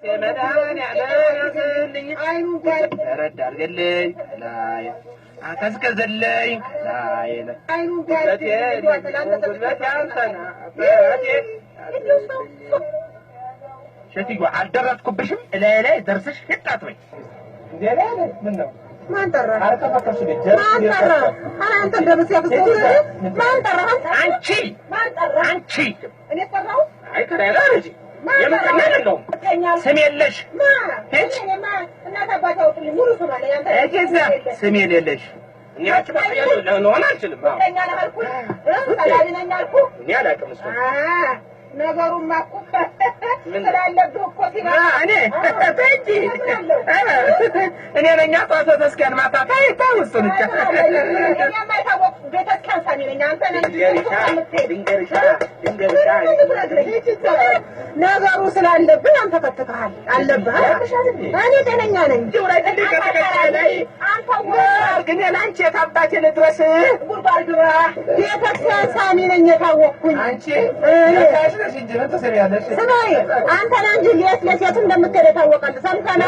سمدان يعلن عينو رد علي لا أكسكز اللي لا يلا عينو شتي وعلى درتكم بشم لا درسش هتاتوي لا منو ما انترى على كفاكش بيت ما انترى انا انت درس يا فستو ما انترى انتي ما انترى انتي انا تراو اي ترى لا رجي يا ما نلوم سمي ليش ما ما انا تبعته مو سمع لي انت اجازه سمي ليش يا تبعي لو انا انشلم انا مالكو سلالنا نالكو يا لا كمسكو ነገሩማ እኮ ስላለብህ እኮ ሲና እኔ ተንጂ እኔ ነኝ አጣተ ተስከን ማታ ታውስን እጫ እኔ ማይታወቅ ቤተክርስቲያን ሳሚ ነኝ አንተ ነኝ ድንገርሻ ነገሩ ስላለብህ አንተ ፈትከሃል አለብህ እኔ ጤነኛ ነኝ ጅውራይ ተከታታይ አንተ ግን ላንቺ የታባቴ ድረስ ጉርባር ግባ ቤተክርስቲያን ሳሚ ነኝ የታወቅኩኝ አንቺ سمعي أنت نانجي ليش ليش يتم دم التلاتة وقت سمكنا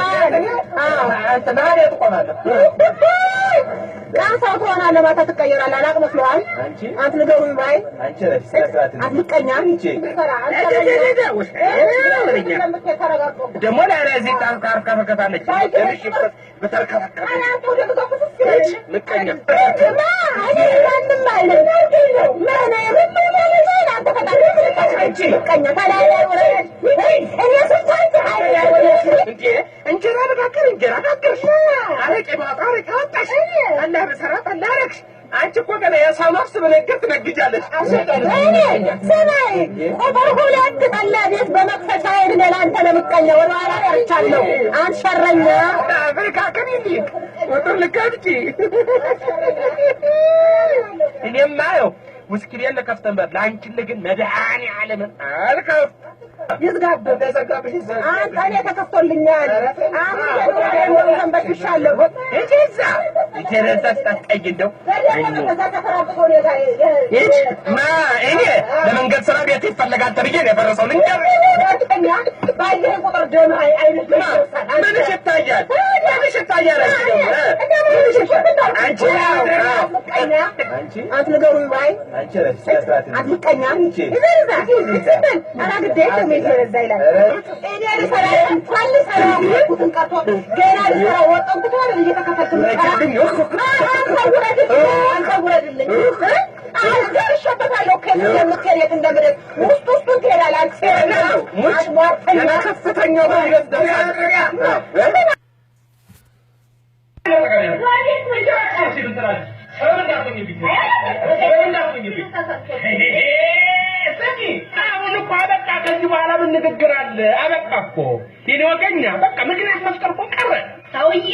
أنت ما هي تقول هذا كان صوتنا لما تتكير على لاق مسلوان أنت نجوي معي أنت كنيان دمونا رازي تعرف كيف كتالك بتركب أنا أقول لك مكنيان ما أنا كنيا كلا ولا أنا سمعت حاجة أنت رابطك أنت عليك ما طارك هاتش أنا بسرعة نارك أنت كوكا يا سامس بنكت نججالش سمعي أبغى لك الله بيت بمقصد شاير من أنت لمكنيا ولا على رجالو أنت شرنا أفريقيا كنيدي وتقول لك أنتي إني مايو مسكرين لك أفتنبر لانك لكن مدعاني على من أركب يزقب أنت أنا تكفتر للنيان أنا أنا بشالله إيش إذا إيش تستأجده إيش ما إني لما نقول سلام يتيف فلقات ترجعني فرسول نجار بايدين قطر جمعي أي ما نشت تاجر أنت أنت نقول معي أنت كنيان إذا أنا قديت ميجي الزايلة إني أنا سلام خلي سلام وتنقطع جينا لسلام وطن كتير اللي تكفتر أنت ولد اللي أنا الشباب على كذا يوم كذا تندمر وسط كذا لا تصير أنا خفتني يوم يزداد አሁን እኮ አበቃ ከዚህ በኋላ ምን ንግግር አለ አበቃ እኮ ይኖገኛ በቃ ምክንያት መፍጠር እኮ ቀረ ሰውዬ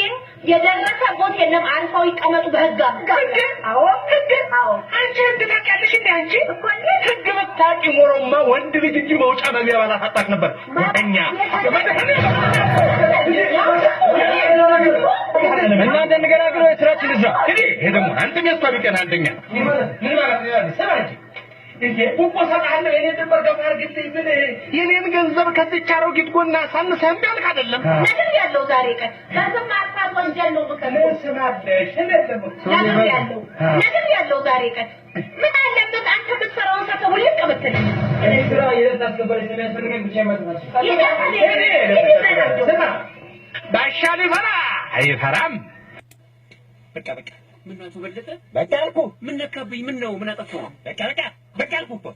የደረሰ ቦት የለም አልፈው ይቀመጡ በህግ አዎ አንቺ ህግ ታውቂያለሽ እንዴ አንቺ ህግ ብታውቂ ኖሮማ ወንድ ልጅ እንጂ መውጫ መግቢያ ባላሳጣሽ ነበር ወደኛ እናንተ ንገራግሮ ስራችን እዛ እኔ ይሄ ደግሞ አንተ የሚያስታውቀን አንደኛ ምን ማለት ነው ሰማንጂ እንዴ ቆቆሳና አለ እኔ ድንበር ገፋር ግጥ ምን የኔን ገንዘብ ከትቻረው ግጥጎና ሳንሰም ቢያልቅ አይደለም ነገር ያለው ዛሬ ቀን ገንዘብ ማጥፋት ወንጀል ነው ብከለው ስማደሽ ነገር ያለው ዛሬ ቀን ምን አለበት አንተ ብትሰራው ሰተው ይቀበተል እኔ ስራ የታስከበረ ስለሚያስፈልገኝ ብቻ ማለት ስማ ባሻሊ ፈራ አይፈራም በቃ ምን ነው ተበለጠ በቃ አልኩ ምን ነካብኝ ምን ነው ምን አጠፋው በቃ አልኩ እኮ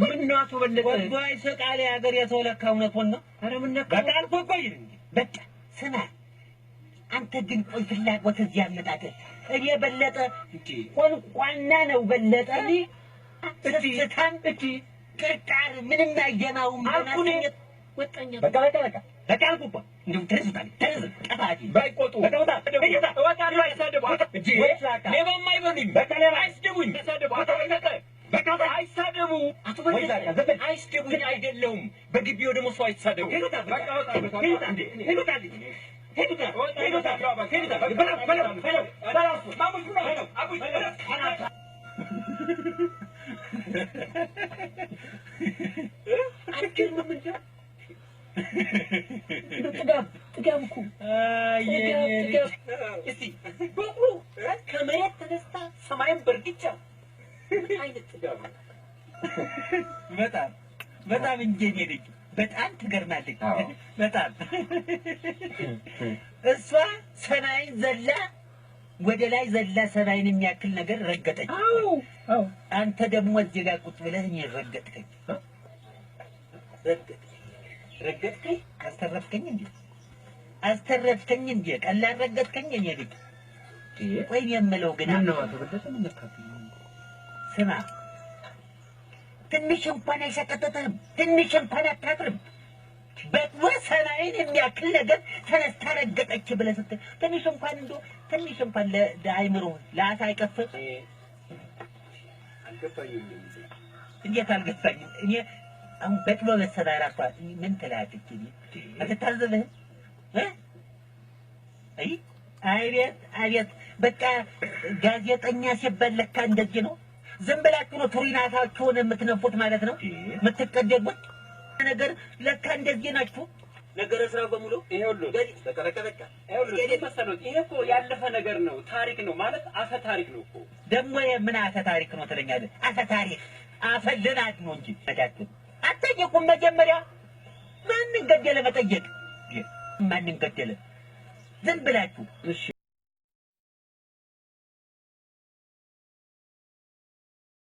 ምን ነው ተበለጠ ወዳይ ሰቃሊ ሀገር የተወለካ እውነት ሆነ አረ ምን ነካ በቃ አልኩ እኮ በቃ ስማ አንተ ግን ቆይ ፍላጎት እዚህ ያመጣተ እኔ በለጠ ቆንቋና ነው በለጠ እታም ቅርቃር ምንም ያየናው አልኩኝ ወጣኛ በቃ ተቃልኩባ እንደው ተረስታል ቀፋቲ ባይቆጡ በቃ ወጣሉ አይሳደቡ እጂ ለማማ ይበሉኝ በቃ አይስደቡኝ ተሳደቡ በቃ አይሳደቡ አቶ በቃ አይስደቡኝ አይደለም በግቢው ደግሞ ሰው አይሳደቡ በቃ ወጣ ሄዱታ አትገርምም እንዴ? ጥጋብ እኮ እስቲ በቅሎ ከመሬት ተነስታ ሰማይን በርግጫ አይነት ጥጋብ ነው። በጣም እንጂ የኔ ልጅ በጣም ትገርማለች። በጣም እሷ ሰማይን ዘላ ወደ ላይ ዘላ ሰማይን የሚያክል ነገር ረገጠች። አንተ ደግሞ እዚህ ጋር ቁጭ ብለህ እኔ ረገጥከኝ። አስተረፍከኝ እንዴ? ቀላል ረገጥከኝ እኔ ልጅ። ቆይ የምለው ግን ስማ፣ ትንሽ እንኳን አይሰቀጥጥህም? ትንሽ እንኳን አታፍርም? በሰማይን የሚያክል ነገር ተነስታ ረገጠች ብለህ ስትል ትንሽ እንኳን እንደው ትንሽ እንኳን ለአይምሮ ለአሳ አይቀፍም? አልገባኝም። እንዴት አልገባኝም? እኔ አሁን በቅሎ መሰናይ ራሷ ምን ትላለች? አትታዘብህም? አቤት በቃ ጋዜጠኛ ሲባል ለካ እንደዚህ ነው። ዝም ብላችሁ ነው ቱሪናታችሁን የምትነፉት ማለት ነው፣ የምትቀደሙት ነገር ለካ እንደዚህ ናችሁ። ነገረ ስራው በሙሉ ይሄውልህ በቃ ይሄ እኮ ያለፈ ነገር ነው፣ ታሪክ ነው ማለት አፈ ታሪክ ነው እኮ። ደግሞ ምን አፈ ታሪክ ነው ትለኛለህ? አፈ ታሪክ አፈልናት ነው እንጂ ታዳችሁ አትጠይቁም። መጀመሪያ ማንን ገደለ መጠየቅ፣ ማንን ገደለ ዝም ብላችሁ እሺ